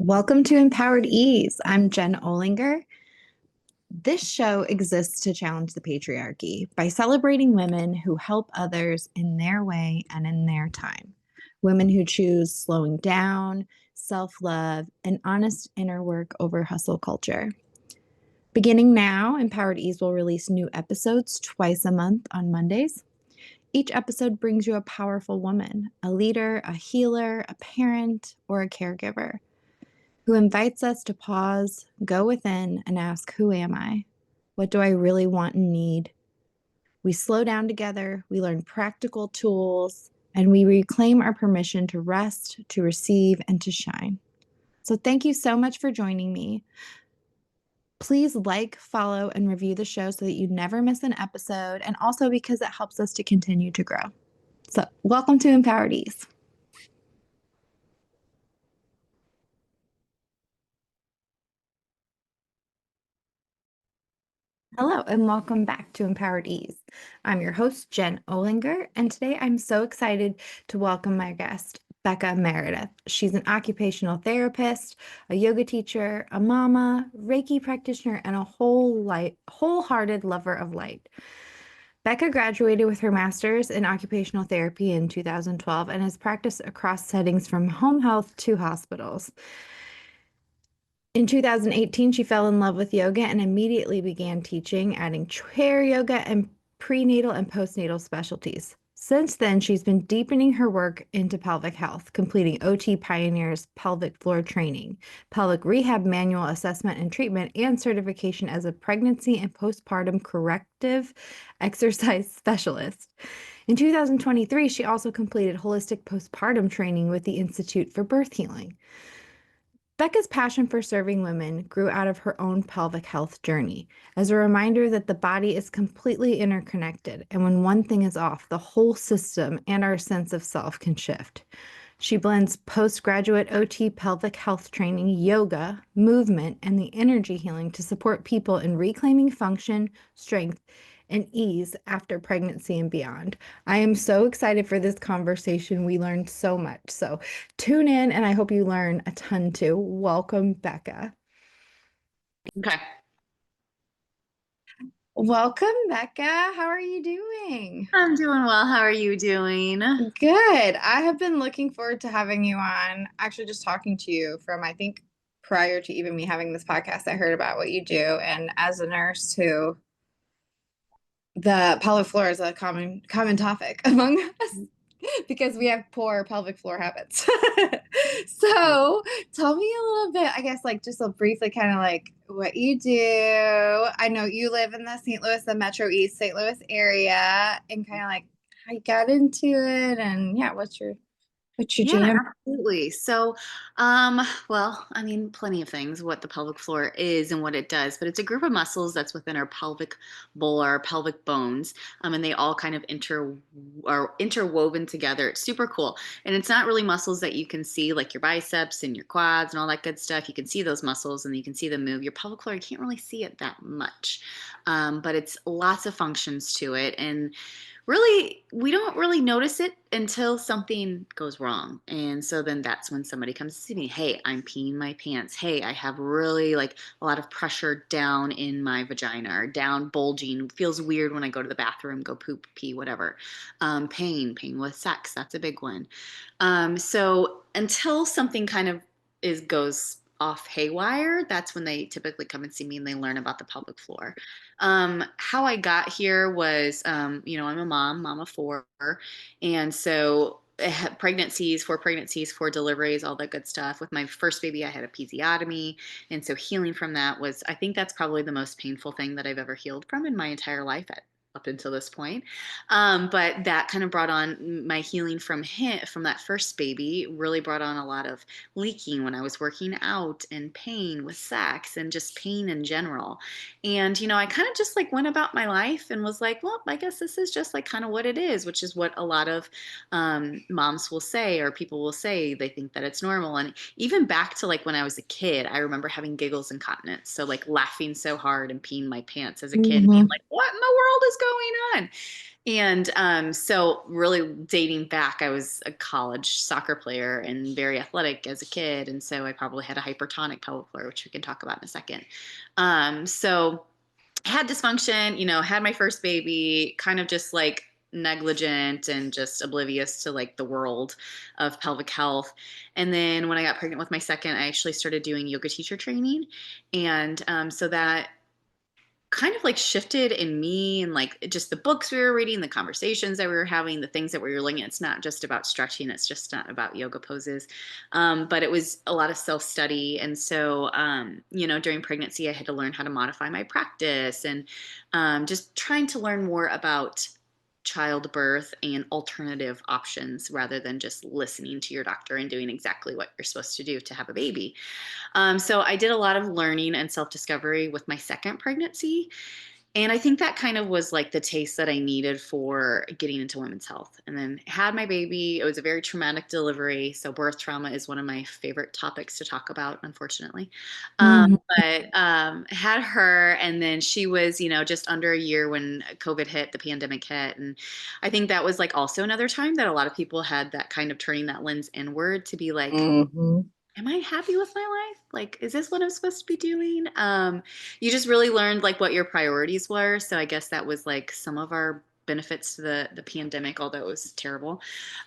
Welcome to Empowered Ease. I'm Jen Olinger. This show exists to challenge the patriarchy by celebrating women who help others in their way and in their time. Women who choose slowing down, self love, and honest inner work over hustle culture. Beginning now, Empowered Ease will release new episodes twice a month on Mondays. Each episode brings you a powerful woman, a leader, a healer, a parent, or a caregiver who invites us to pause, go within, and ask, who am I? What do I really want and need? We slow down together, we learn practical tools, and we reclaim our permission to rest, to receive, and to shine. So thank you so much for joining me. Please like, follow, and review the show so that you never miss an episode, and also because it helps us to continue to grow. So welcome to Empowered Ease. Hello, and welcome back to Empowered Ease. I'm your host, Jen Olinger, and today I'm so excited to welcome my guest, Becca Meredith. She's an occupational therapist, a yoga teacher, a mama, Reiki practitioner, and a wholehearted lover of light. Becca graduated with her master's in occupational therapy in 2012 and has practiced across settings from home health to hospitals. In 2018, she fell in love with yoga and immediately began teaching, adding chair yoga and prenatal and postnatal specialties. Since then, she's been deepening her work into pelvic health, completing OT Pioneers pelvic floor training, pelvic rehab manual assessment and treatment, and certification as a pregnancy and postpartum corrective exercise specialist. In 2023, she also completed holistic postpartum training with the Institute for Birth Healing. Becca's passion for serving women grew out of her own pelvic health journey as a reminder that the body is completely interconnected, and when one thing is off, the whole system and our sense of self can shift. She blends postgraduate OT pelvic health training, yoga, movement, and the energy healing to support people in reclaiming function, strength, and ease after pregnancy and beyond. I am so excited for this conversation. We learned so much. So tune in, and I hope you learn a ton too. Welcome, Becca. Okay. Welcome, Becca. How are you doing? I'm doing well. How are you doing? Good. I have been looking forward to having you on. Actually, just talking to you from, I think, prior to even me having this podcast, I heard about what you do. And as a nurse too, the pelvic floor is a common topic among us because we have poor pelvic floor habits. So tell me a little bit, I guess, like just a briefly kind of like what you do. I know you live in the St. Louis, the Metro East St. Louis area, and kind of like how you got into it, and yeah, what's your Yeah, jam? absolutely. Well, I mean, plenty of things, what the pelvic floor is and what it does, but it's a group of muscles that's within our pelvic bowl, our pelvic bones, and they all kind of are interwoven together. It's super cool. And it's not really muscles that you can see, like your biceps and your quads and all that good stuff. You can see those muscles and you can see them move. Your pelvic floor, you can't really see it that much. But it's lots of functions to it. And really we don't really notice it until something goes wrong, and so then that's when somebody comes to see me. Hey, I'm peeing my pants. Hey, I have really like a lot of pressure down in my vagina, or down bulging, feels weird when I go to the bathroom, go poop, pee, whatever. Pain with sex, that's a big one. So until something kind of is goes off haywire, that's when they typically come and see me and they learn about the pelvic floor. How I got here was, I'm a mom of four. And so I had pregnancies, four deliveries, all that good stuff. With my first baby, I had a episiotomy. And so healing from that was, I think that's probably the most painful thing that I've ever healed from in my entire life up until this point. But that kind of brought on my healing from from that first baby, really brought on a lot of leaking when I was working out, and pain with sex, and just pain in general. And, I kind of just like went about my life and was like, well, I guess this is just like kind of what it is, which is what a lot of moms will say, or people will say. They think that it's normal. And even back to like when I was a kid, I remember having giggles incontinence. So like laughing so hard and peeing my pants as a kid, being Mhm. like, what in the world is going on? And so, really dating back, I was a college soccer player and very athletic as a kid. And so, I probably had a hypertonic pelvic floor, which we can talk about in a second. So, had dysfunction, had my first baby, kind of just like negligent and just oblivious to like the world of pelvic health. And then when I got pregnant with my second, I actually started doing yoga teacher training. And so that kind of like shifted in me and like just the books we were reading, the conversations that we were having, the things that we were looking at. It's not just about stretching, it's just not about yoga poses. But it was a lot of self study. And so, during pregnancy, I had to learn how to modify my practice and just trying to learn more about childbirth and alternative options rather than just listening to your doctor and doing exactly what you're supposed to do to have a baby. So I did a lot of learning and self discovery with my second pregnancy. And I think that kind of was like the taste that I needed for getting into women's health. And then had my baby. It was a very traumatic delivery. So birth trauma is one of my favorite topics to talk about, unfortunately. Mhm. But had her, and then she was, just under a year when COVID hit, the pandemic hit. And I think that was like also another time that a lot of people had that kind of turning that lens inward to be like, Mhm. am I happy with my life? Like, is this what I'm supposed to be doing? You just really learned like what your priorities were. So I guess that was like some of our benefits to the pandemic, although it was terrible.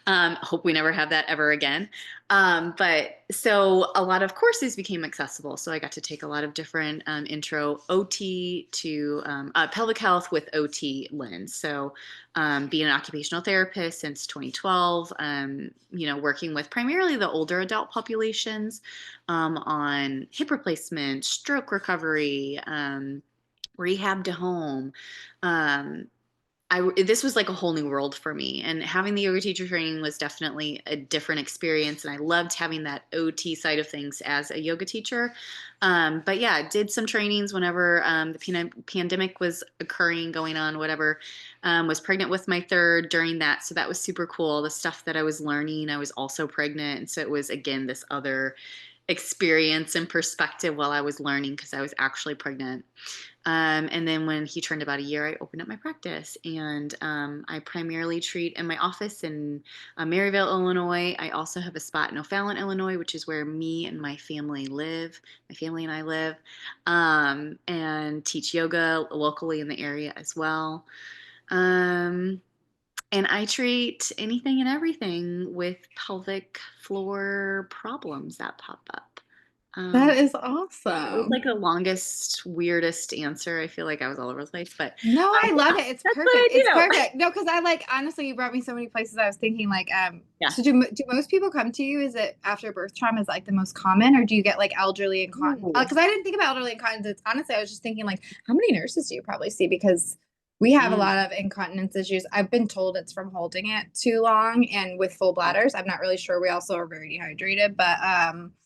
Hope we never have that ever again. But so a lot of courses became accessible. So I got to take a lot of different intro OT to pelvic health with OT lens. So being an occupational therapist since 2012, working with primarily the older adult populations on hip replacement, stroke recovery, rehab to home. Um, this was like a whole new world for me, and having the yoga teacher training was definitely a different experience, and I loved having that OT side of things as a yoga teacher. But yeah, did some trainings whenever the pandemic was occurring, going on, whatever. Was pregnant with my third during that, so that was super cool. The stuff that I was learning, I was also pregnant, and so it was again this other experience and perspective while I was learning because I was actually pregnant. And then when he turned about a year, I opened up my practice, and I primarily treat in my office in Maryville, Illinois. I also have a spot in O'Fallon, Illinois, which is where me and my family live. My family and I live, and teach yoga locally in the area as well. Um, and I treat anything and everything with pelvic floor problems that pop up. That Um, is it was like awesome. the longest, weirdest answer. I feel like I was all over the place, but No, I yeah, love it. It's that's what perfect. I It's do. perfect. No, because I like honestly, you brought me so many places. I was thinking like, Yeah. so do most people come to you? Is it after birth trauma is like the most common, or do you get like elderly incontinence? Ooh. Because I didn't think about elderly incontinence. Honestly, I was just thinking like, how many nurses do you probably see? Because we have a Mm. lot of incontinence issues. I've been told it's from holding it too long and with full bladders. I'm not really sure. We also are very dehydrated, but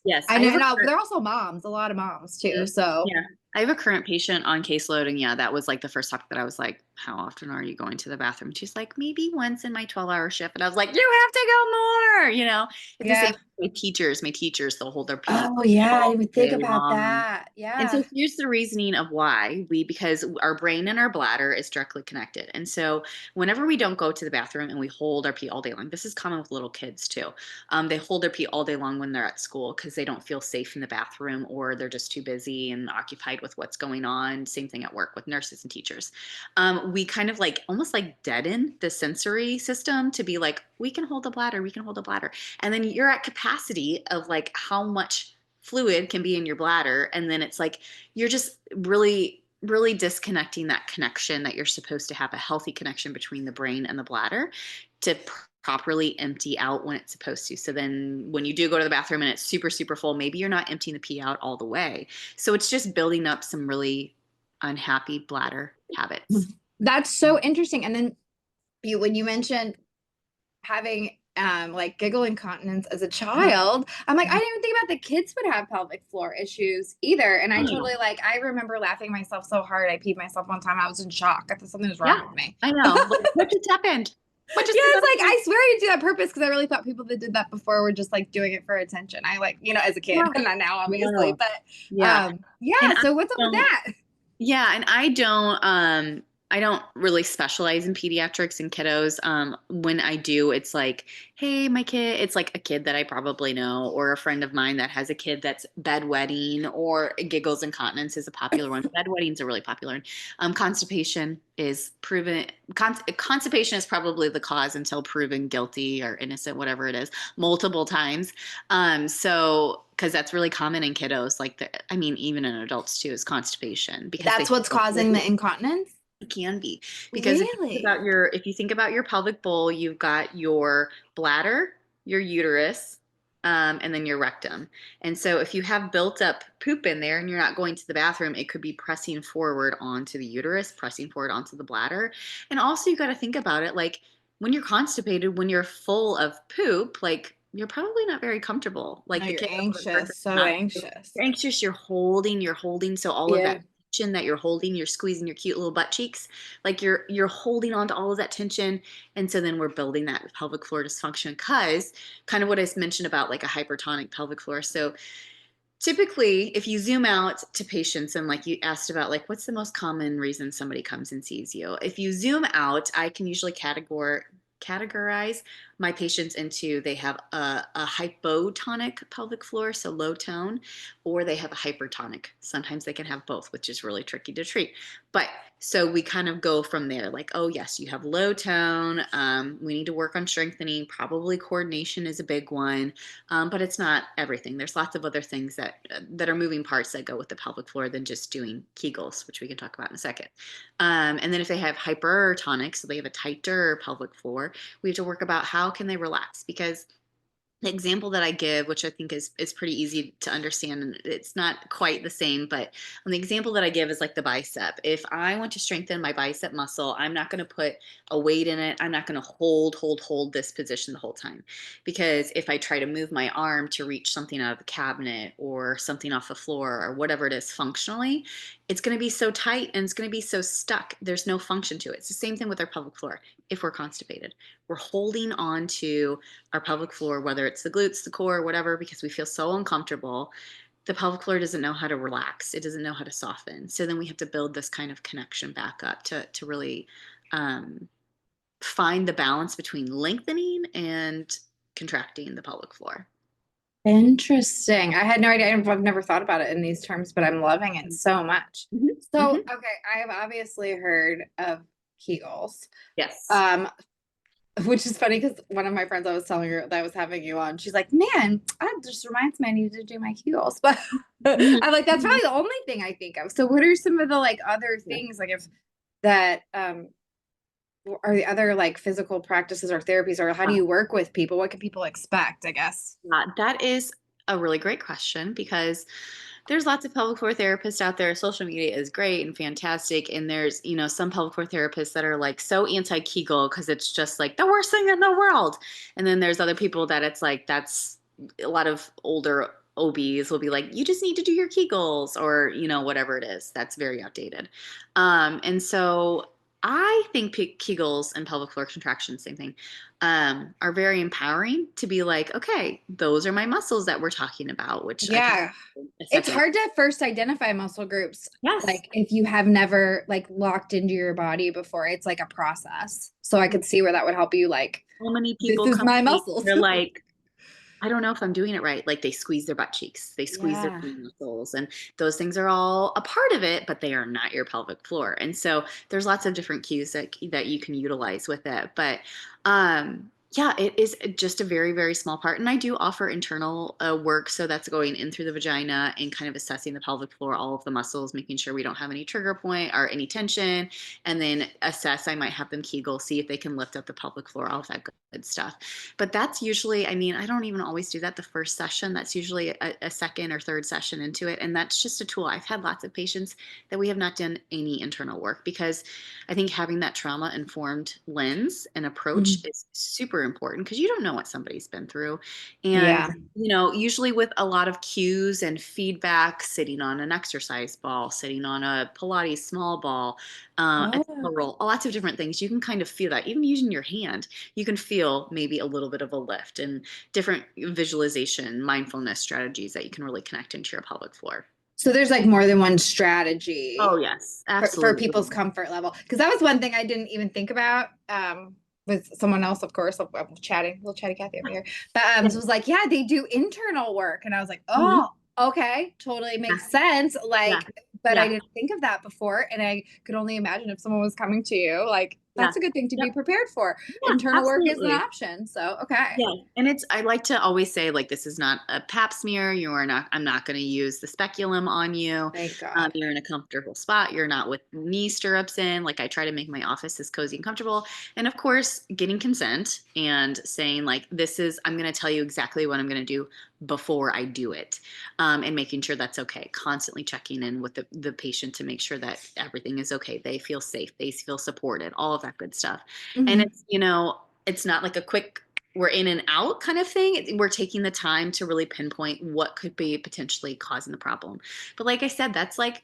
Yes, I I know, have and a they're also moms, a lot of moms too. Mhm. So Yeah. I have a current patient on caseload, and yeah, that was like the first topic that I was like, how often are you going to the bathroom? She's like, maybe once in my 12-hour shift. And I was like, you have to go more. It's the same yeah. with teachers. My teachers, they'll hold their pee Oh yeah, I all didn't even think day about long. that. And so Yeah. here's the reasoning of why because our brain and our bladder is directly connected. And so whenever we don't go to the bathroom and we hold our pee all day long, this is common with little kids too. They hold their pee all day long when they're at school because they don't feel safe in the bathroom or they're just too busy and occupied with what's going on. Same thing at work with nurses and teachers. We kind of like almost like deaden the sensory system to be like, we can hold the bladder, we can hold the bladder. And then you're at capacity of like how much fluid can be in your bladder. And then it's like you're just really disconnecting that connection that you're supposed to have a healthy connection between the brain and the bladder to properly empty out when it's supposed to. So then when you do go to the bathroom and it's super, super full, maybe you're not emptying the pee out all the way. So it's just building up some really unhappy bladder habits. That's so interesting. And then when you mentioned having like giggle incontinence as a child, I'm like, I didn't even think about the kids would have pelvic floor issues either. And I Oh, totally like I remember laughing myself so hard I peed myself one time. I was in shock. I thought something was yeah, wrong with me. I know. Like, what just happened? What just Yeah, it's like happened? I swear I didn't do that on purpose because I really thought people that did that before were just like doing it for attention. I like, as a kid, Yeah, not now, obviously, no, but yeah. And yeah. I So what's up with don't that? Yeah, and I don't I don't really specialize in pediatrics and kiddos. When I do, it's like, hey, my kid, it's like a kid that I probably know, or a friend of mine that has a kid that's bedwetting, or giggles incontinence is a popular one. Bedwetting's a really popular one. Constipation is proven, constipation is probably the cause until proven guilty or innocent, whatever it is, multiple times. Because that's really common in kiddos, like I mean, even in adults too, is constipation because they That's what's causing the incontinence? it can be because Really? if you think about your pelvic bowl, you've got your bladder, your uterus, and then your rectum. And so if you have built up poop in there and you're not going to the bathroom, it could be pressing forward onto the uterus, pressing forward onto the bladder. And also you got to think about it like when you're constipated, when you're full of poop, like you're probably not very comfortable. No, Like the you're kid or the person anxious, so not anxious. you're anxious, you're holding. So all of that Yeah. tension that you're holding, you're squeezing your cute little butt cheeks, like you're holding on to all of that tension. And so then we're building that pelvic floor dysfunction because kind of what I mentioned about like a hypertonic pelvic floor. So typically if you zoom out to patients and like you asked about like what's the most common reason somebody comes and sees you, if you zoom out, I can usually categorize my patients into they have a hypotonic pelvic floor, so low tone, or they have a hypertonic. Sometimes they can have both, which is really tricky to treat. But so we kind of go from there like, oh, yes, you have low tone. We need to work on strengthening. Probably coordination is a big one, but it's not everything. There's lots of other things that are moving parts that go with the pelvic floor than just doing Kegels, which we can talk about in a second. And then if they have hypertonic, so they have a tighter pelvic floor, we have to work about how can they relax because the example that I give, which I think is pretty easy to understand, and it's not quite the same, but the example that I give is like the bicep. If I want to strengthen my bicep muscle, I'm not going to put a weight in it. I'm not going to hold this position the whole time. Because if I try to move my arm to reach something out of the cabinet or something off the floor or whatever it is functionally, it's going to be so tight and it's going to be so stuck. There's no function to it. It's the same thing with our pelvic floor if we're constipated. We're holding on to our pelvic floor, whether it's the glutes, the core, whatever, because we feel so uncomfortable. The pelvic floor doesn't know how to relax. It doesn't know how to soften. So then we have to build this kind of connection back up to really um, find the balance between lengthening and contracting the pelvic floor. Interesting. I had no idea. I've never thought about it in these terms, but I'm loving it so much. Mhm. So, Mhm. okay, I have obviously heard of Kegels, Yes. um, which is funny because one of my friends I was telling her that I was having you on, she's like, "Man, that just reminds me I need to do my Kegels." But Mhm. I'm like, that's Mhm. probably the only thing I think of. So, what are some of the like other Yeah. things like if that are the other like physical practices or therapies, or how do you work with people? What can people expect, I guess? That is a really great question because there's lots of pelvic floor therapists out there. Social media is great and fantastic. And there's, some pelvic floor therapists that are like so anti Kegel because it's just like the worst thing in the world. And then there's other people that it's like, that's a lot of older OBs will be like, you just need to do your Kegels or, whatever it is. That's very outdated. And so I think Kegels and pelvic floor contractions, same thing, are very empowering to be like, okay, those are my muscles that we're talking about, which I can Yeah. a It's second. hard to first identify muscle groups, Yes. like if you have never like locked into your body before. It's like a process. So I could see where that would help you like, So many this people is come my to me, muscles. they're like, I don't know if I'm doing it right. Like they squeeze their butt cheeks, they squeeze their Yeah. tummy muscles, and those things are all a part of it, but they are not your pelvic floor. And so there's lots of different cues that you can utilize with it. But yeah, it is just a very, very small part. And I do offer internal work. So that's going in through the vagina and kind of assessing the pelvic floor, all of the muscles, making sure we don't have any trigger point or any tension, and then assess. I might have them Kegel, see if they can lift up the pelvic floor, all of that good stuff. But that's usually, I mean, I don't even always do that the first session. That's usually a second or third session into it. And that's just a tool. I've had lots of patients that we have not done any internal work because I think having that trauma informed lens and approach Mhm. is super important because you don't know what somebody's been through. And, Yeah. usually with a lot of cues and feedback, sitting on an exercise ball, sitting on a Pilates small ball, a Oh. roll, lots of different things, you can kind of feel that even using your hand you can feel maybe a little bit of a lift and different visualization, mindfulness strategies that you can really connect into your pelvic floor. So there's like more than one strategy Oh, yes, for people's absolutely. comfort level. Because that was one thing I didn't even think about. With someone else, of course. I'm chatting, little chatty Cathy over here. But Yeah. so it was like, yeah, they do internal work, and I was like, Mhm. oh, okay, totally Yeah. makes sense. Yeah. Like, but I Yeah. didn't think of that before, and I could only imagine if someone was coming to you, like Yeah. that's a good thing to Yep. be prepared for. Yeah, Internal work is an absolutely. option, so okay, Yeah, and I like to always say, like, this is not a pap smear. I'm not going to use the speculum on you. thank God. You're in a comfortable spot. You're not with knee stirrups in. Like, I try to make my office as cozy and comfortable. And of course, getting consent and saying, like, I'm going to tell you exactly what I'm going to do before I do it. And making sure that's okay. Constantly checking in with the patient to make sure that everything is okay. They feel safe. They feel supported, all of that good stuff. And Mhm. it's not like a quick we're in and out kind of thing. We're taking the time to really pinpoint what could be potentially causing the problem. But like I said, that's like,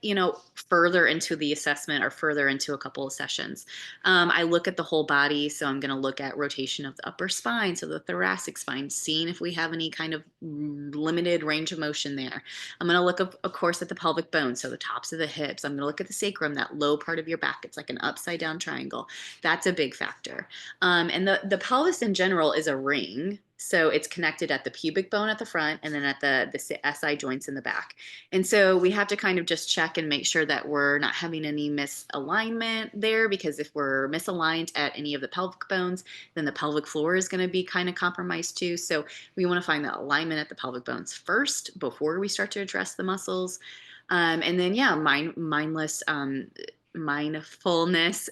further into the assessment or further into a couple of sessions. I look at the whole body. So I'm going to look at rotation of the upper spine, so the thoracic spine, seeing if we have any kind of limited range of motion there. I'm going to look, of course, at the pelvic bone, so the tops of the hips. I'm going to look at the sacrum, that low part of your back. It's like an upside down triangle. That's a big factor. And the pelvis in general is a ring. So it's connected at the pubic bone at the front and then at the SI joints in the back. And so we have to kind of just check and make sure that we're not having any misalignment there, because if we're misaligned at any of the pelvic bones, then the pelvic floor is going to be kind of compromised too. So we want to find the alignment at the pelvic bones first before we start to address the muscles. And then, yeah, mindfulness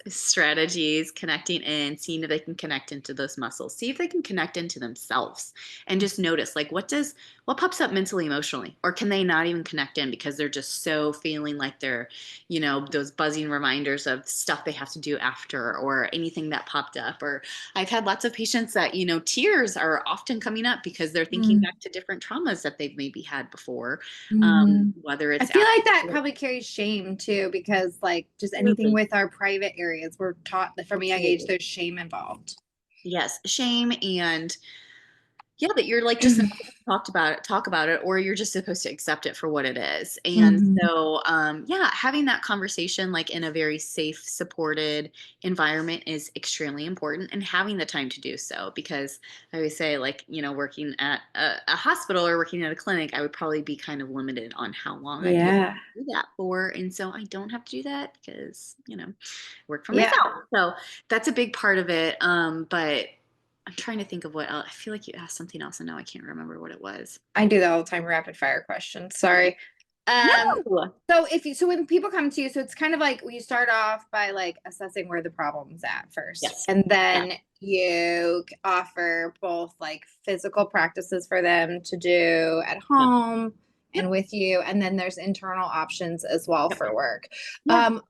strategies, connecting in, seeing if they can connect into those muscles, see if they can connect into themselves, and just notice, like, what pops up mentally, emotionally, or can they not even connect in because they're just so feeling like they're, those buzzing reminders of stuff they have to do after, or anything that popped up. Or I've had lots of patients that, tears are often coming up because they're thinking back to different traumas that they've maybe had before, Mm-hmm. whether I it's feel after. like that probably carries shame too, because like just anything Absolutely. with our private areas, we're taught that from a young age Absolutely. there's shame involved. Yes, shame, and yeah, that you're like just not Hmm. supposed to talk about it, or you're just supposed to accept it for what it is. And Hmm. so, yeah, having that conversation like in a very safe, supported environment is extremely important, and having the time to do so. Because I always say, like, working at a hospital or working at a clinic, I would probably be kind of limited on how long I'd be able Yeah. to do that for. And so I don't have to do that because, work for Yeah. myself. So that's a big part of it. But I'm trying to think of what else. I feel like you asked something else, and now I can't remember what it was. I do that all the time, rapid fire questions. Okay. Sorry. Um, No. so when people come to you, so it's kind of like we start off by like assessing where the problem's at first, Yes. and Yeah. then you offer both like physical practices for them to do at Yeah. home and Yep. with you, and then there's internal options as well Yep. for work. Yeah. Um,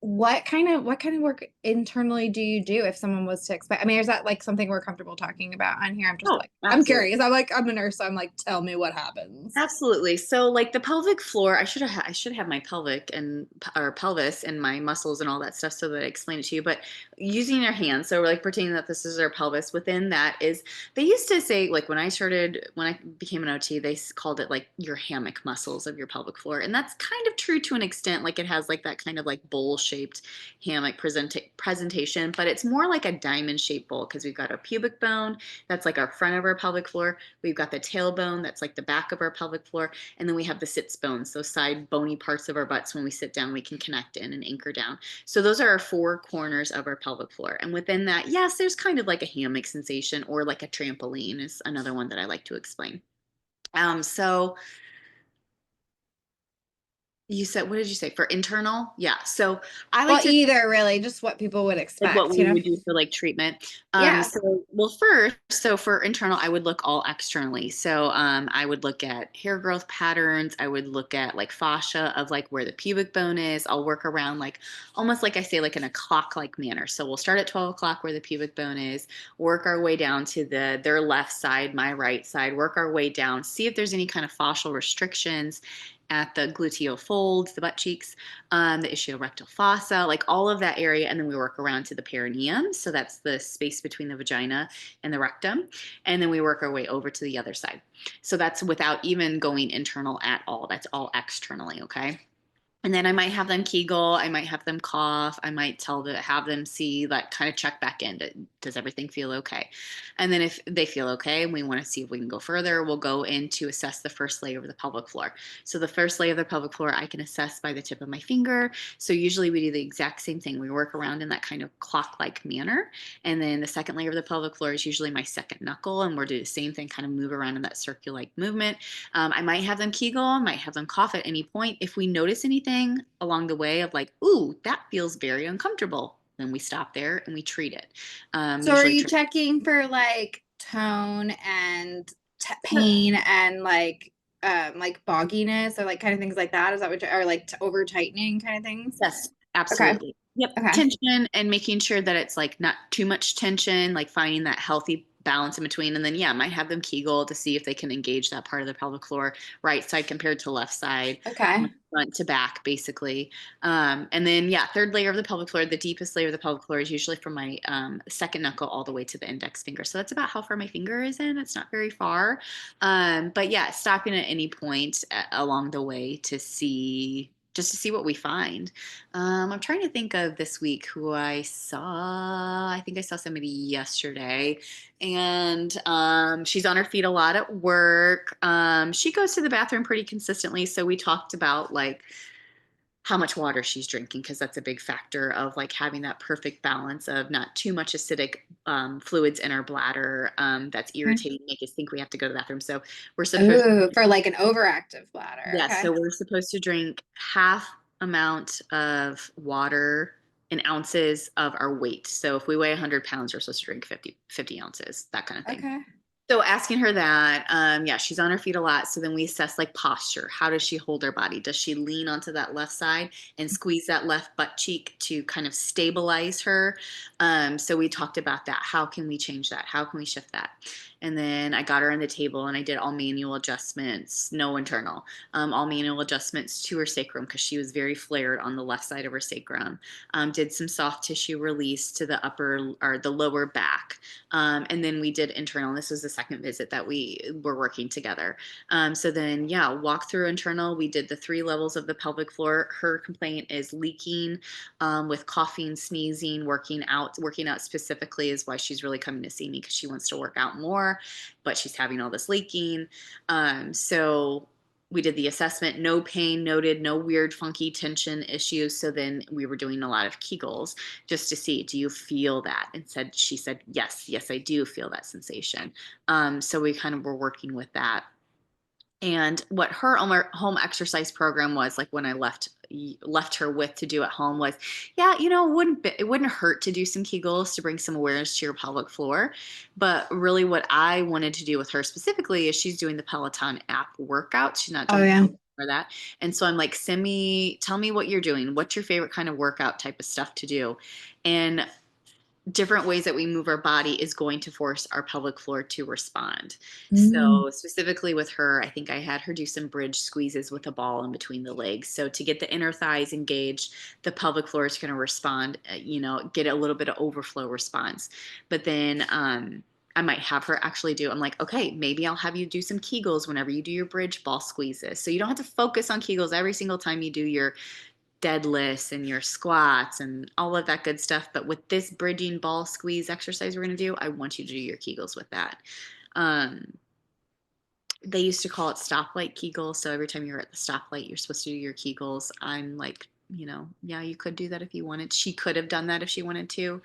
what kind of work internally do you do if someone was to expect? I mean, is that like something we're comfortable talking about on here? I'm just Oh, like, I'm absolutely. curious. I'm a nurse, so I'm like, tell me what happens. Absolutely. So, like the pelvic floor, I should have my pelvic and or pelvis and my muscles and all that stuff so that I explain it to you. But using your hands, so we're like pretending that this is our pelvis. Within that is, they used to say, like, when I became an OT, called it like your hammock muscles of your pelvic floor, and that's kind of true to an extent. Like, it has like that kind of like bowl shaped hammock presentation, but it's more like a diamond shaped bowl because we've got our pubic bone, that's like our front of our pelvic floor. We've got the tailbone, that's like the back of our pelvic floor. And then we have the sits bones, those side bony parts of our butts. When we sit down, we can connect in and anchor down. So those are our four corners of our pelvic floor. And within that, yes, there's kind of like a hammock sensation, or like a trampoline is another one that I like to explain. So you said, what did you say for internal? Yeah. So I like Well, to, either really, just what people would like, what expect, we would do for like treatment. Yeah. Well, first, so for internal, I would look all externally. So, I would look at hair growth patterns. I would look at like fascia of like where the pubic bone is. I'll work around like almost like I say, like in a clock-like manner. So we'll start at 12 o'clock where the pubic bone is, work our way down to their left side, my right side, work our way down, see if there's any kind of fascial restrictions, at the gluteal folds, the butt cheeks, the ischial fossa, like all of that area. And then we work around to the perineum. So that's the space between the vagina and the rectum. And then we work our way over to the other side. So that's without even going internal at all. That's all externally. Okay. And then I might have them Kegel, I might have them cough, I might have them see, like, kind of check back in. Does everything feel okay? And then if they feel okay and we want to see if we can go further, we'll go in to assess the first layer of the pelvic floor. So the first layer of the pelvic floor I can assess by the tip of my finger. So usually we do the exact same thing. We work around in that kind of clock-like manner. And then the second layer of the pelvic floor is usually my second knuckle, and we'll do the same thing, kind of move around in that circular-like movement. I might have them Kegel, might have them cough at any point. If we notice anything along the way of like, ooh, that feels very uncomfortable, then we stop there and we treat it. So are Usually, you checking for like tone and yep. pain and like bogginess or like kind of things like that? Is that what or like over tightening kind of things? Yes, Okay. absolutely. Yep. Okay. Tension and making sure that it's like not too much tension, like finding that healthy balance in between. And then, yeah, might have them Kegel to see if they can engage that part of the pelvic floor, right side compared to left side, Okay. front to back, basically. And then, yeah, third layer of the pelvic floor, the deepest layer of the pelvic floor is usually from my second knuckle all the way to the index finger. So that's about how far my finger is in. It's not very far. But yeah, stopping at any point along the way to see just to see what we find. I'm trying to think of this week who I saw. I think I saw somebody yesterday, and she's on her feet a lot at work. She goes to the bathroom pretty consistently, so we talked about like how much water she's drinking because that's a big factor of like having that perfect balance of not too much acidic fluids in our bladder that's irritating, make us think we have to go to the bathroom. So we're supposed Ooh, for like an overactive bladder. Yes, Okay. so we're supposed to drink half amount of water in ounces of our weight. So if we weigh 100 pounds, we're supposed to drink 50 ounces, that kind of thing. Okay. So asking her that, yeah, she's on her feet a lot. So then we assess like posture. How does she hold her body? Does she lean onto that left side and squeeze that left butt cheek to kind of stabilize her? So we talked about that. How can we change that? How can we shift that? And then I got her on the table and I did all manual adjustments, no internal, all manual adjustments to her sacrum because she was very flared on the left side of her sacrum. Did some soft tissue release to the upper or the lower back. And then we did internal. And this was the second visit that we were working together. So then, yeah, walk through internal. We did the 3 levels of the pelvic floor. Her complaint is leaking with coughing, sneezing, working out. Working out specifically is why she's really coming to see me because she wants to work out more, but she's having all this leaking. So we did the assessment, no pain noted, no weird funky tension issues. So then we were doing a lot of Kegels just to see, do you feel that? And she said, yes, I do feel that sensation. So we kind of were working with that. And what her home exercise program was like when I left her with to do at home was, yeah, it wouldn't hurt to do some Kegels to bring some awareness to your pelvic floor. But really, what I wanted to do with her specifically is she's doing the Peloton app workout. She's not Oh doing yeah. Kegels for that. And so I'm like, tell me what you're doing. What's your favorite kind of workout type of stuff to do? And different ways that we move our body is going to force our pelvic floor to respond. Mm. So, specifically with her, I think I had her do some bridge squeezes with a ball in between the legs. So, to get the inner thighs engaged, the pelvic floor is going to respond, get a little bit of overflow response. But then, I might have her actually I'm like, okay, maybe I'll have you do some Kegels whenever you do your bridge ball squeezes. So you don't have to focus on Kegels every single time you do your deadlifts and your squats and all of that good stuff. But with this bridging ball squeeze exercise we're going to do, I want you to do your Kegels with that. Um, they used to call it stoplight Kegels. So every time you're at the stoplight, you're supposed to do your Kegels. I'm like, yeah, you could do that if you wanted. She could have done that if she wanted to.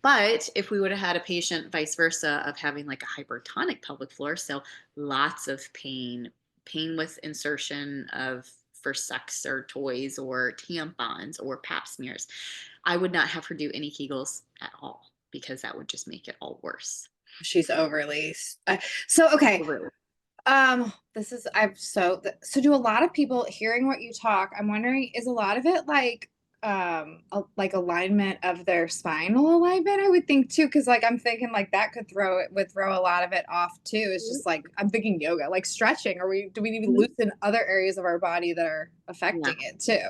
But if we would have had a patient, vice versa, of having like a hypertonic pelvic floor, so lots of pain with insertion of for sex or toys or tampons or pap smears, I would not have her do any Kegels at all because that would just make it all worse. She's overly. So okay. Really? This is I've so so do a lot of people hearing what you talk, I'm wondering, is a lot of it like like alignment of their spinal alignment, I would think too, because like I'm thinking like that could throw a lot of it off too. It's just like I'm thinking yoga, like stretching, or we do we need to Mhm. loosen other areas of our body that are Yeah. affecting it too?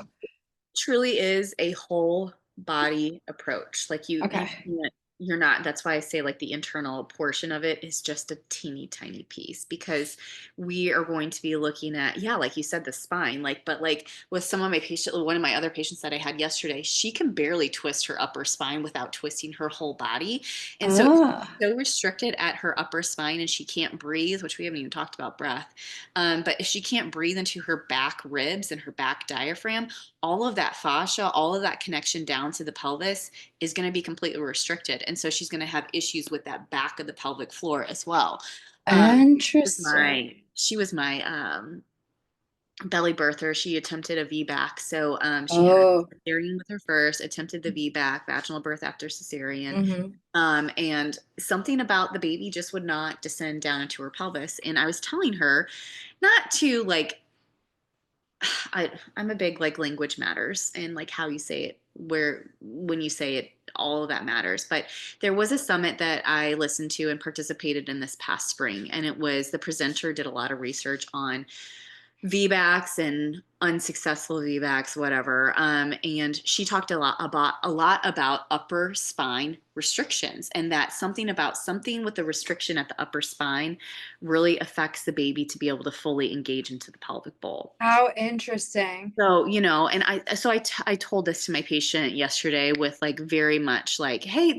Truly is a whole body approach. Like you Okay. can't, you're not, that's why I say like the internal portion of it is just a teeny tiny piece because we are going to be looking at, yeah, like you said, the spine, like, but like with some of my patients, one of my other patients that I had yesterday, she can barely twist her upper spine without twisting her whole body. And so if she's Oh, so restricted at her upper spine and she can't breathe, which we haven't even talked about breath. But if she can't breathe into her back ribs and her back diaphragm, all of that fascia, all of that connection down to the pelvis is going to be completely restricted. And so she's going to have issues with that back of the pelvic floor as well. interesting. She was my belly birther. She attempted a VBAC. So she had Oh, a cesarean with her first, attempted the VBAC, vaginal birth after cesarean. mm-hmm. And something about the baby just would not descend down into her pelvis. And I was telling her not to like I'm a big like language matters and like how you say it, where when you say it, all of that matters. But there was a summit that I listened to and participated in this past spring, and it was the presenter did a lot of research on VBACs and unsuccessful VBACs, whatever. And she talked a lot about upper spine restrictions, and that something with the restriction at the upper spine really affects the baby to be able to fully engage into the pelvic bowl. How interesting. So, and I told this to my patient yesterday with like very much like, hey,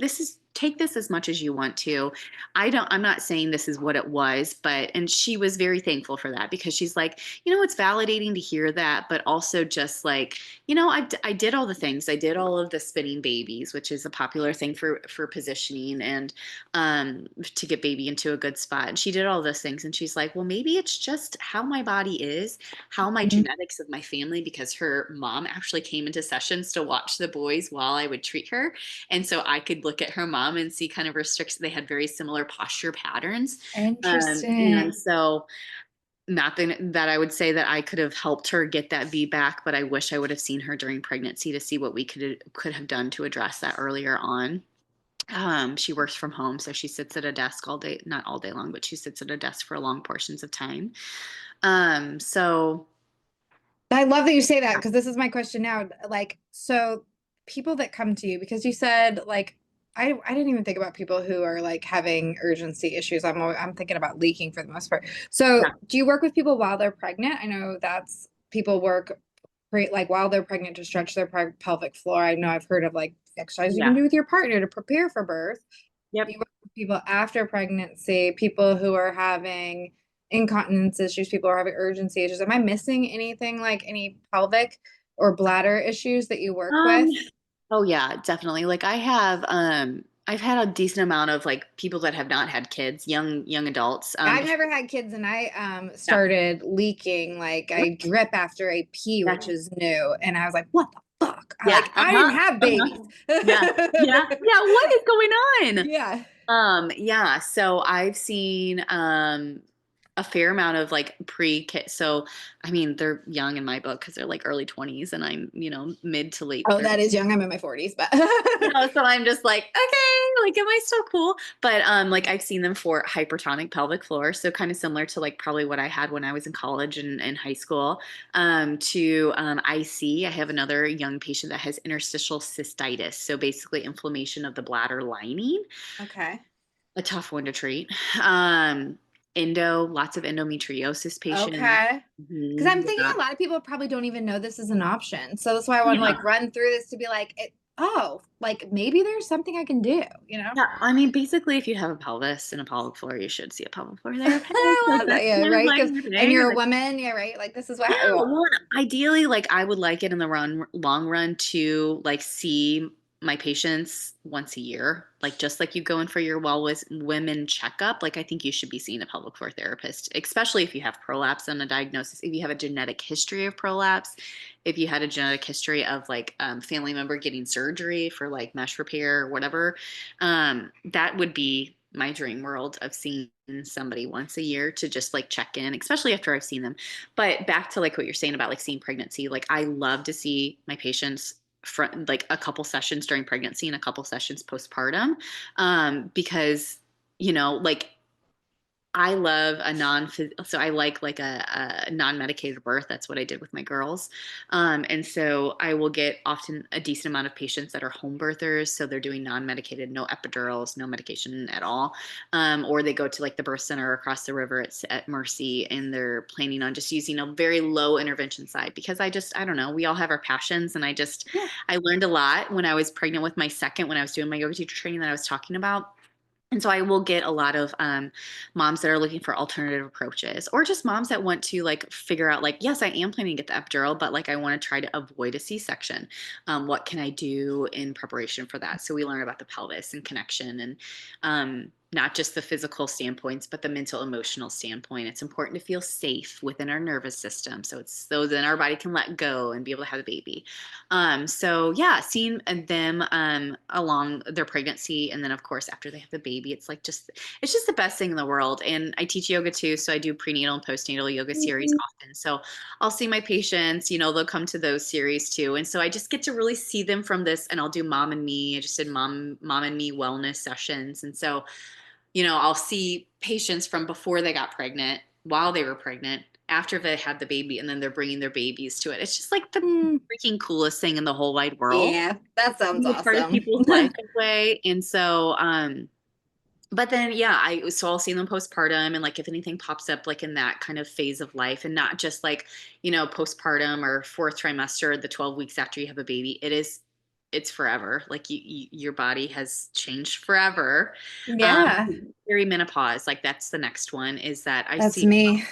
take this as much as you want to. I'm not saying this is what it was, and she was very thankful for that because she's like, it's validating to hear that, but also just like, I did all the things. I did all of the spinning babies, which is a popular thing for positioning and, to get baby into a good spot. And she did all those things. And she's like, well, maybe it's just how my body is, how my Mhm. genetics of my family, because her mom actually came into sessions to watch the boys while I would treat her. And so I could look at her mom and see kind of restrictions. They had very similar posture patterns. And Interesting. so not that I would say that I could have helped her get that V back, but I wish I would have seen her during pregnancy to see what we could have done to address that earlier on. She works from home, so she sits at a desk all day, not all day long, but she sits at a desk for long portions of time. So I love that you say that because this is my question now. Like, so people that come to you, because you said like I didn't even think about people who are like having urgency issues. I'm thinking about leaking for the most part. yeah, So do you work with people while they're pregnant? I know that's people work like while they're pregnant to stretch their pelvic floor. I know I've heard of like exercises you can yeah, do with your partner to prepare for birth. yep. You work with people after pregnancy, people who are having incontinence issues, people who are having urgency issues. Am I missing anything like any pelvic or bladder issues that you work Um, with? oh yeah, definitely. Like I've had a decent amount of like people that have not had kids, young adults. I've never had kids and I Yeah, started leaking, like yep, I drip after I pee, which yeah, is new. And I was like, what the fuck? yeah, I didn't have uh-huh. babies. Yeah, yeah, yeah. What is going on? Yeah. Yeah, so I've seen a fair amount of like pre-kid. So, I mean, they're young in my book because they're like early 20s and I'm, mid to late Oh, 30s. that is young. I'm in my 40s, but So I'm just like, okay, like, am I still cool? But like I've seen them for hypertonic pelvic floor, so kind of similar to like probably what I had when I was in college and high school. To IC, I have another young patient that has interstitial cystitis, so basically inflammation of the bladder lining, okay. a tough one to treat. Um, lots of endometriosis patients. Okay. Because I'm thinking Yeah. a lot of people probably don't even know this is an option. So that's why I want to Yeah. like run through this to be like, oh, like maybe there's something I can do, you know? Yeah, I mean, basically, if you have a pelvis and a pelvic floor, you should see a pelvic floor therapist. I Like love that. that's Yeah, kind of right. like Because the and thing. you're a Like, woman, yeah, right. Like this is what. yeah, Oh, well, ideally, like I would like it in the long run to like see my patients once a year, like just like you go in for your women checkup. Like I think you should be seeing a pelvic floor therapist, especially if you have prolapse on a diagnosis, if you have a genetic history of prolapse, if you had a genetic history of like family member getting surgery for like mesh repair or whatever. That would be my dream world of seeing somebody once a year to just like check in, especially after I've seen them. But back to like what you're saying about like seeing pregnancy, like I love to see my patients like a couple sessions during pregnancy and a couple sessions postpartum, because like I love a so I like a non-medicated birth. That's what I did with my girls. And so I will get often a decent amount of patients that are home birthers. So they're doing non-medicated, no epidurals, no medication at all. Or they go to like the birth center across the river at Mercy, and they're planning on just using a very low intervention side because I don't know, we all have our passions. And Yeah. I learned a lot when I was pregnant with my second, when I was doing my yoga teacher training that I was talking about. And so I will get a lot of moms that are looking for alternative approaches, or just moms that want to like figure out like, yes, I am planning to get the epidural, but like I want to try to avoid a C-section. What can I do in preparation for that? So we learn about the pelvis and connection, and not just the physical standpoints, but the mental, emotional standpoint. It's important to feel safe within our nervous system, so then our body can let go and be able to have the baby. So yeah, seeing them along their pregnancy, and then of course after they have the baby, it's just the best thing in the world. And I teach yoga too, so I do prenatal and postnatal yoga series Mhm. often. So I'll see my patients, they'll come to those series too, and so I just get to really see them from this. And I'll do mom and me. I just did mom and me wellness sessions, and so I'll see patients from before they got pregnant, while they were pregnant, after they had the baby, and then they're bringing their babies to it. It's just like the Mm, freaking coolest thing in the whole wide world. yeah, that sounds It's part of awesome. people's life that way. And so, but then yeah, I'll see them postpartum, and like if anything pops up like in that kind of phase of life, and not just like, postpartum or fourth trimester, the 12 weeks after you have a baby, it's forever. Like your body has changed forever. Yeah, Perimenopause, like that's the next one, is that I that's see. me.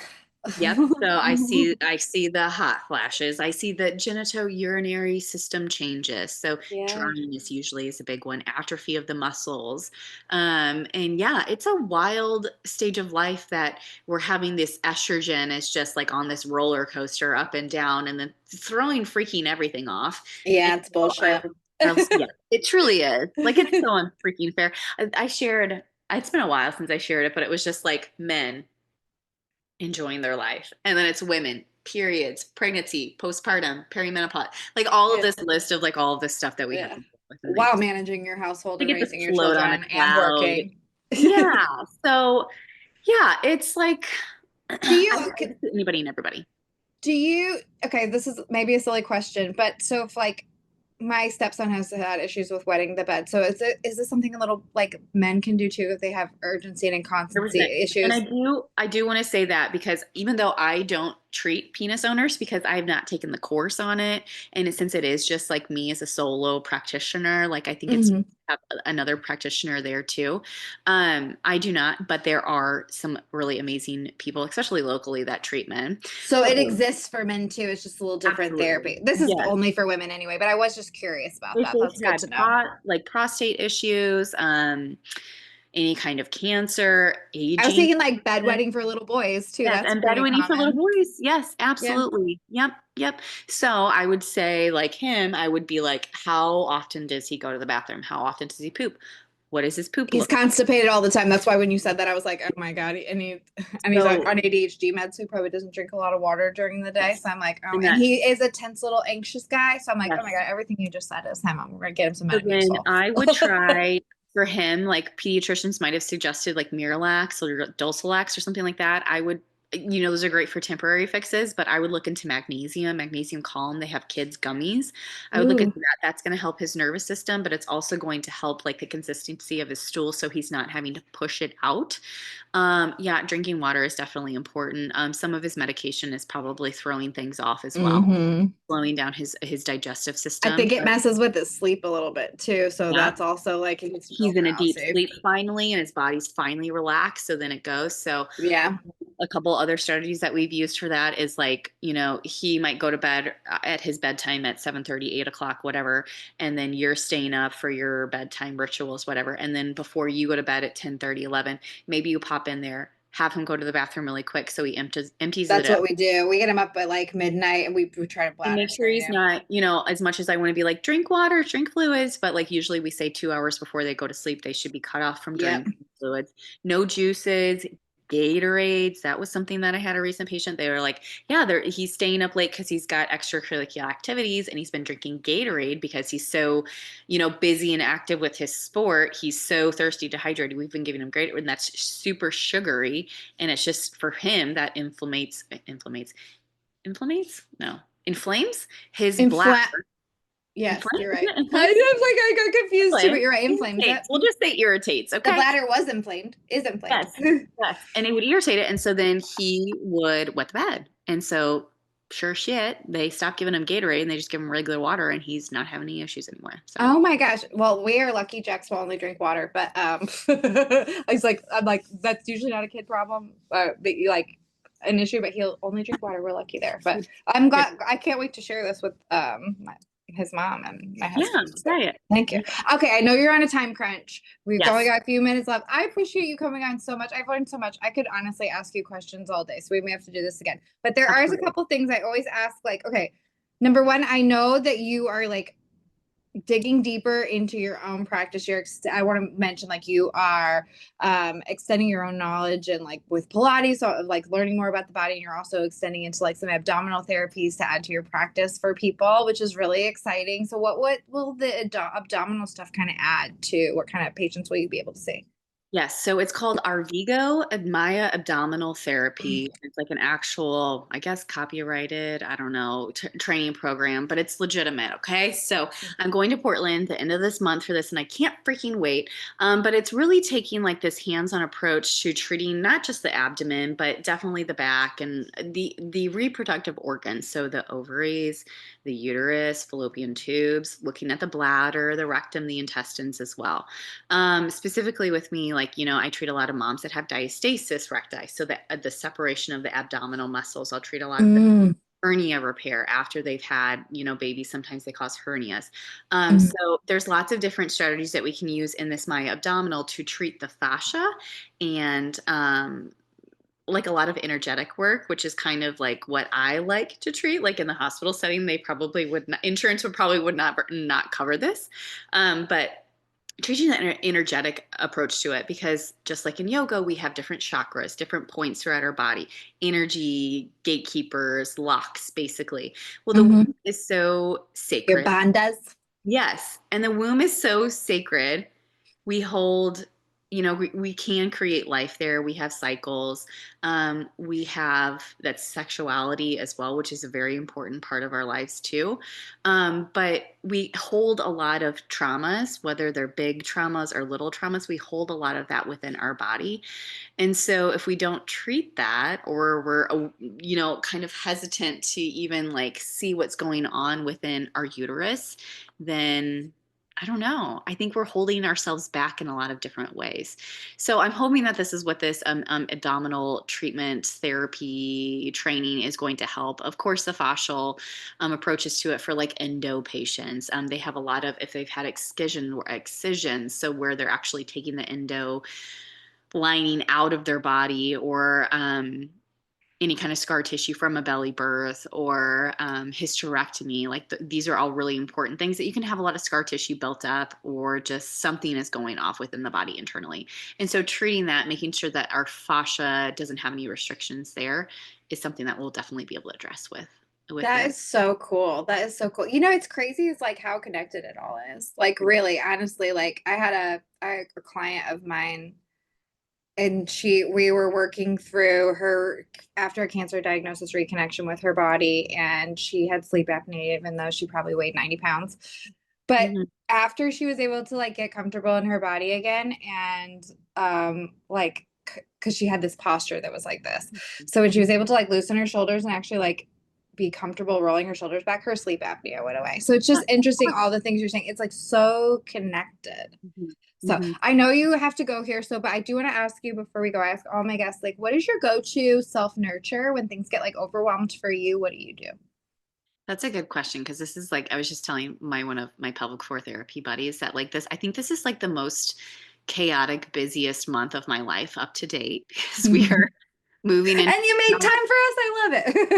Yep. So I see the hot flashes. I see the genitourinary system changes. So Yeah. dryness usually is a big one, atrophy of the muscles. And yeah, it's a wild stage of life that we're having this estrogen is just like on this roller coaster up and down, and then throwing freaking everythking off. And Yeah, it's so bullshit. yeah, it truly is. Like it's so unfreaking fair. I shared, it's been a while since I shared it, but it was just like men enjoying their life. And then it's women, periods, pregnancy, postpartum, perimenopause, like all of Yeah. this list of like all of this stuff that we have Yeah. to deal with. And While managing your household I and get to raising your float on a children and cloud. working. Yeah. So yeah, it's like Do I you, think it's anybody and everybody. okay, this is maybe a silly question, but so if like my stepson has had issues with wetting the bed, so is this something a little like men can do too if they have urgency and inconstancy 100%. And issues? I do want to say that, because even though I don't treat penis owners because I have not taken the course on it, and since it is just like me as a solo practitioner, like I think it's Hmm. have another practitioner there too. I do not, but there are some really amazing people, especially locally, that treat men. So But it exists for men too. It's just a little different absolutely, therapy. This is yes. only for women anyway, but I was just curious about If that. That's they've good had to know. like prostate issues, any kind of cancer, I was aging. thinking like bedwetting for little boys too. Yes, That's and pretty bedwetting for little common. boys. Yes, Yeah. absolutely. Yep, yep. So I would say, like him, I would be like, how often does he go to the bathroom? How often does he poop? What does his poop He's look like? constipated all the time. That's why when you said that, I was like, oh my God. And he's like So, on ADHD meds, so he probably doesn't drink a lot of water during the day. yes, So I'm like, oh, and and that, he is a tense little anxious guy. So I'm like, oh my yes. God, everything you just said is him. We're gonna get him some So then Metamucil. I would try for him, like pediatricians might have suggested like Miralax or Dulcolax or something like that. I would, those are great for temporary fixes, but I would look into magnesium calm. They have kids gummies. I would look into Ooh. that. That's going to help his nervous system, but it's also going to help like the consistency of his stool, so he's not having to push it out. Yeah, drinking water is definitely important. Some of his medication is probably throwing things off as well, Hmm. slowing down his digestive I system. think it messes with his sleep a little bit too. So Yeah, that's also like he gets real he's in a deep drowsy. sleep finally, and his body's finally relaxed, so then it goes. So Yeah. a couple other strategies that we've used for that is like, he might go to bed at his bedtime at 7:30, 8 o'clock, whatever, and then you're staying up for your bedtime rituals, whatever, and then before you go to bed at 10:30, 11, maybe you pop in there, have him go to the bathroom really quick so he empties it That's out. what we do. We get him up at like midnight and we try to And bladder make sure train he's him. not, as much as I want to be like, drink water, drink fluids, but like usually we say 2 hours before they go to sleep, they should be cut off from Yep. drinking fluids. No juices, Gatorades. That was something that I had a recent patient. They were like, yeah, he's staying up late because he's got extracurricular activities and he's been drinking Gatorade because he's so, busy and active with his sport. He's so thirsty, dehydrated. We've been giving him Gatorade, and that's super sugary. And it's just for him that inflames his bladder. Inflat. Yes, Inflames? you're Isn't right. it I inflames? was like, I got confused too, but Inflames. you're right. Inflames it. Irritates. We'll just say irritates, The okay? bladder was inflamed, is inflamed. Yes. Yes. And it would irritate it. And so then he would wet the bed. And so, sure shit, they stopped giving him Gatorade and they just give him regular water and he's not having any issues anymore. So, Oh my gosh. Well, we are lucky Jax will only drink water, but I'm like, that's usually not a kid problem. But you like an issue, but he'll only drink water. We're lucky there. But I'm good. glad I can't wait to share this with his mom and my Yeah, husband. So try it. thank you. Okay, I know you're on a time crunch. We've only Yes. got a few minutes left. I appreciate you coming on so much. I've learned so much. I could honestly ask you questions all day, so we may have to do this again. But there are a Absolutely. couple things I always ask, like, okay, number one, I know that you are like digging deeper into your own practice. I want to mention like you are extending your own knowledge and like with Pilates, so like learning more about the body, and you're also extending into like some abdominal therapies to add to your practice for people, which is really exciting. So what will the abdominal stuff kind of add to, what kind of patients will you be able to see? Yes, so it's called Arvigo Maya Abdominal Therapy. It's like an actual, I guess, copyrighted, I don't know, training program, but it's legitimate. Okay, so I'm going to Portland the end of this month for this, and I can't freaking wait. But it's really taking like this hands-on approach to treating not just the abdomen, but definitely the back and the reproductive organs. So the ovaries, the uterus, fallopian tubes, looking at the bladder, the rectum, the intestines as well. Specifically with me, like, I treat a lot of moms that have diastasis recti. So the separation of the abdominal muscles. I'll treat a lot of the Mm, hernia repair after they've had, babies. Sometimes they cause hernias. mm, So there's lots of different strategies that we can use in this Maya abdominal to treat the fascia and, like a lot of energetic work, which is kind of like what I like to treat. Like in the hospital setting, they probably would not, insurance would probably would not cover this. But treating that energetic approach to it, because just like in yoga, we have different chakras, different points throughout our body, energy gatekeepers, locks, basically. Well, the mm-hmm. womb is so Your sacred. bandas. Yes. And the womb is so sacred. We hold, we can create life there. We have cycles. We have that sexuality as well, which is a very important part of our lives too. But we hold a lot of traumas, whether they're big traumas or little traumas, we hold a lot of that within our body. And so if we don't treat that, or we're, kind of hesitant to even like see what's going on within our uterus, then I don't know. I think we're holding ourselves back in a lot of different ways. So I'm hoping that this is what this abdominal treatment therapy training is going to help. Of course, the fascial approaches to it for like endo patients. They have a lot of, if they've had excisions, so where they're actually taking the endo lining out of their body, or any kind of scar tissue from a belly birth, or hysterectomy. Like these are all really important things that you can have a lot of scar tissue built up, or just something is going off within the body internally. And so treating that, making sure that our fascia doesn't have any restrictions there, is something that we'll definitely be able to address with That the. is so cool. That is so cool. It's crazy. It's like how connected it all is. Like really, honestly, like I had a client of mine, and we were working through her after a cancer diagnosis, reconnection with her body, and she had sleep apnea, even though she probably weighed 90 pounds. But Mhm. after she was able to like get comfortable in her body again, and like because she had this posture that was like this, so when she was able to like loosen her shoulders and actually like be comfortable rolling her shoulders back, her sleep apnea went away. So it's just interesting, all the things you're saying. It's like so connected. Mhm. So Mhm. I know you have to go here, so but I do want to ask you before we go, I ask all my guests, like, what is your go-to self-nurture when things get like overwhelmed for you? What do you do? That's a good question, because this is like I was just telling one of my pelvic floor therapy buddies that like this, I think this is like the most chaotic, busiest month of my life up to date, because we And are moving in, you make time for us. I love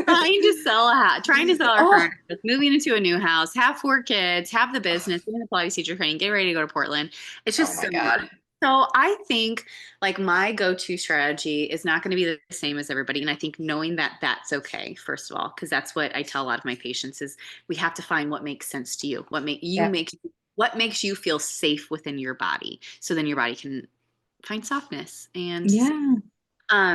trying to it. sell a house, trying to sell our Oh, furniture, moving into a new house, have 4 kids, have the business, doing the Pilates teacher training, get ready to go to Portland. It's oh just so my much. God. So I think like my go-to strategy is not going to be the same as everybody. And I think knowing that that's okay, first of all, because that's what I tell a lot of my patients is we have to find what makes sense to you, Yeah. what makes you feel safe within your body. So then your body can find softness and Yeah.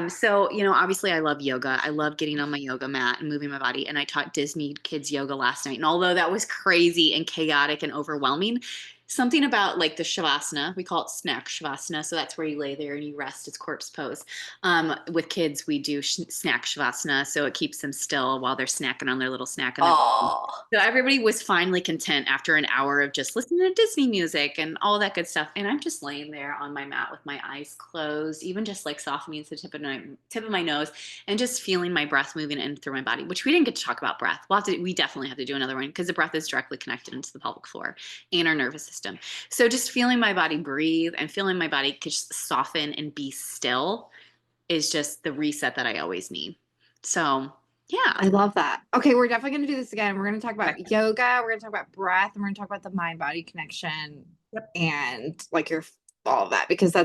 so, obviously I love yoga. I love getting on my yoga mat and moving my body. And I taught Disney kids yoga last night. And although that was crazy and chaotic and overwhelming, something about like the shavasana, we call it snack shavasana. So that's where you lay there and you rest. It's corpse pose. With kids, we do snack shavasana. So it keeps them still while they're snacking on their little snack and they're Oh, so everybody was finally content after an hour of just listening to Disney music and all that good stuff. And I'm just laying there on my mat with my eyes closed, even just like softening to the tip of my nose and just feeling my breath moving in through my body, which we didn't get to talk about breath. We definitely have to do another one because the breath is directly connected into the pelvic floor and our nervous system. So just feeling my body breathe and feeling my body just soften and be still is just the reset that I always need. So yeah. I love that. Okay, we're definitely going to do this again. We're going to talk Okay. about yoga, we're going to talk about breath, and we're going to talk about the mind body connection Yep. and like your all of that because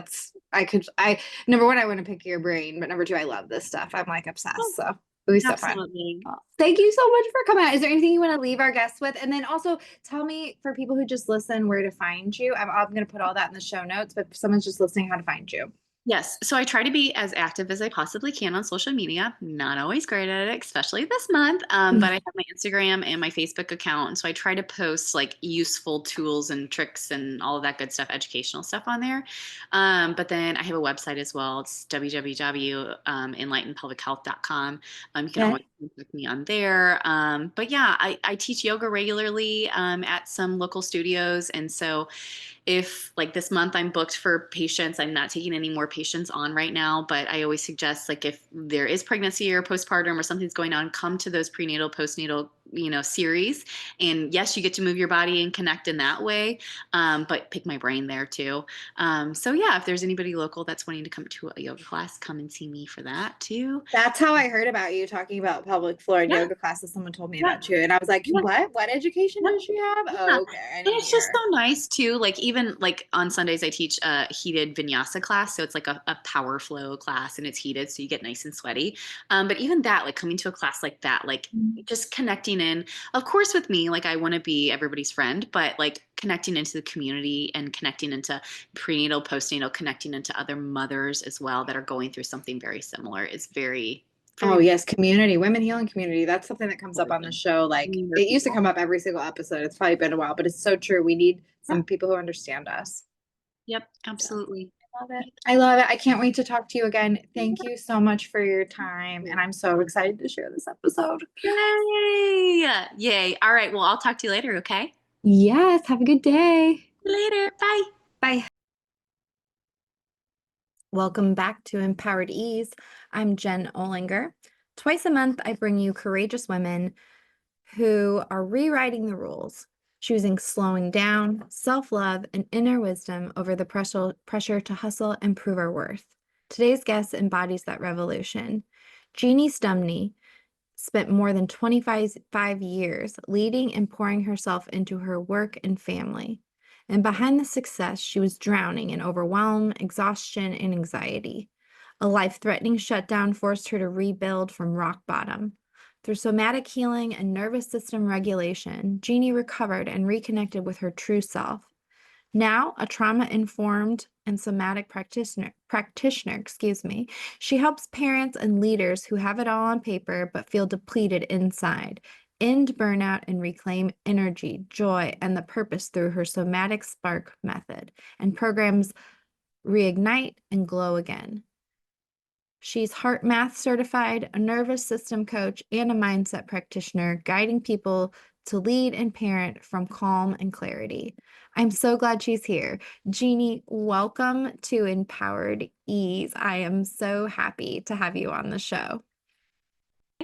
I number one, I want to pick your brain, but number two, I love this stuff. I'm like obsessed. So it'll be so fun. Absolutely. Thank you so much for coming out. Is there anything you want to leave our guests with? And then also tell me for people who just listen where to find you. I'm going to put all that in the show notes, but if someone's just listening, how to find you. Yes. So I try to be as active as I possibly can on social media. Not always great at it, especially this month. But I have my Instagram and my Facebook account. And so I try to post like useful tools and tricks and all of that good stuff, educational stuff on there. But then I have a website as well. It's www.enlightenedpelvichealth.com. You can always Okay. contact me on there. But yeah, I teach yoga regularly at some local studios. And so if like this month I'm booked for patients, I'm not taking any more patients on right now, but I always suggest like if there is pregnancy or postpartum or something's going on, come to those prenatal, postnatal, series. And yes, you get to move your body and connect in that way, but pick my brain there too. So yeah, if there's anybody local that's wanting to come to a yoga class, come and see me for that too. That's how I heard about you talking about pelvic floor and Yeah, yoga classes. Someone told me yeah, about you, and I was like, yeah. "What? What education Yeah. does she have?" Yeah. Oh, okay, I And need to it's meet just her. so nice too. Like even like on Sundays I teach a heated vinyasa class. So it's like a power flow class and it's heated so you get nice and sweaty. But even that, like coming to a class like that, like just connecting in, of course with me, like I want to be everybody's friend, but like connecting into the community and connecting into prenatal, postnatal, connecting into other mothers as well that are going through something very similar is very, Oh, very yes, community, women healing community. That's something that comes up on the important. show. Like Meeting it used to people. come up every single episode. It's probably been a while, but it's so true. We need Yeah. some people who understand us. Yep, So absolutely. I love it. I love it. I can't wait to talk to you again. Thank you so much for your time, and I'm so excited to share this episode. Yay! Yay. All right. Well, I'll talk to you later, okay? Yes, have a good day. Later. Bye. Bye. Welcome back to Empowered Ease. I'm Jen Olinger. Twice a month, I bring you courageous women who are rewriting the rules, choosing slowing down, self-love, and inner wisdom over the pressure to hustle and prove our worth. Today's guest embodies that revolution. Jeannie Stumney spent more than 25 years leading and pouring herself into her work and family. And behind the success, she was drowning in overwhelm, exhaustion, and anxiety. A life-threatening shutdown forced her to rebuild from rock bottom. Through somatic healing and nervous system regulation, Jeannie recovered and reconnected with her true self. Now, a trauma-informed and somatic practitioner, she helps parents and leaders who have it all on paper but feel depleted inside, end burnout and reclaim energy, joy, and the purpose through her somatic spark method and programs Reignite and Glow Again. She's heart math certified, a nervous system coach, and a mindset practitioner, guiding people to lead and parent from calm and clarity. I'm so glad she's here. Jeannie, welcome to Empowered Ease. I am so happy to have you on the show.